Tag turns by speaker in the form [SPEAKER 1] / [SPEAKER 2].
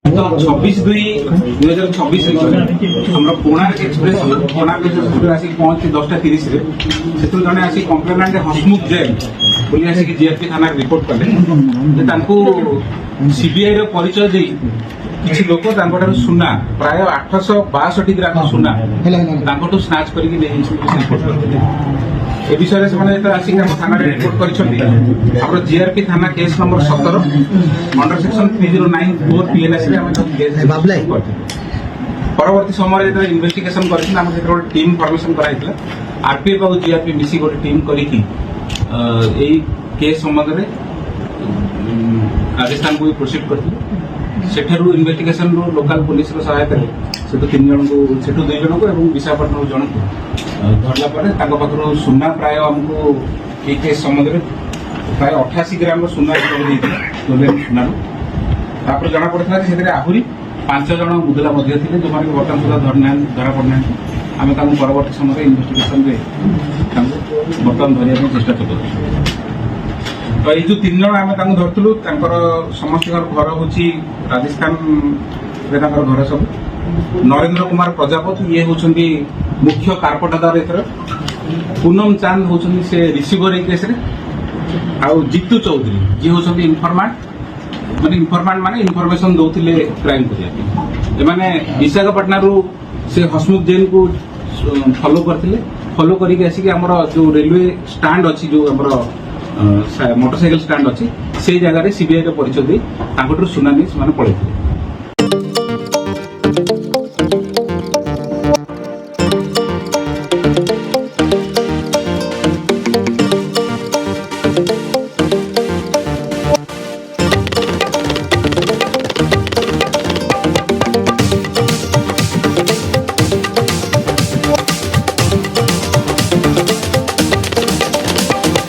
[SPEAKER 1] तो 26/2/2024 कोणार्क एक्सप्रेस आसिक पहुंची 10:30 से जड़े आसिक कंप्लेनेंट हसमुख जैन बोली आसिक जीआरपी थाना रिपोर्ट कले सीबीआई परिचय दे किसी लोक सुना प्राय 862 ग्राम सुना स्नाच कर रिपोर्ट करते ए विषय से आसिक थाना रिपोर्ट कर जीआरपी थाना case number 17 under section 3094 PNS परवर्ती समय इन्वेस्टिगेशन कर टीम फॉर्मेशन कराइला आरपीएफ और जीआरपी मिसी गोटे टीम करी केस संबंध में राजस्थान को प्रोसीड करते सेठू इन्वेस्टिगेशन लोकल पुलिस सहायता से 3 जन को 2 जन को विशाखापट्टनम जन को धरला पाखर सुना प्राय आमको ये केस संबंध में प्राय 88 ग्राम सुना सुना जना पड़ा आहरी 5 जन मुदला जो बर्तमान सुधा धरा पड़ना आम परवर्ती समय इन्वेस्टिगेशन बर्तमान धरने चेष्टा चलू तो ये जो 3 जन आम धरलु समस्त घर हूँ राजस्थान घर सब नरेंद्र कुमार प्रजापति ये होती मुख्य कारपटादार एथर पूनम चांद होती से रिसीवर ए केस आउ जीतू चौधरी जी होती इनफर्माट माने इनफॉरमेशन दौले क्राइम करने विशाखापट्टना से हसमुख जैन को फॉलो करते फॉलो करके आसिक आमर जो रेलवे स्टैंड अच्छी जो आमर मोटरसाइकिल स्टैंड अच्छी से जगह सीबीआई परिचय दे सुना नहीं पड़े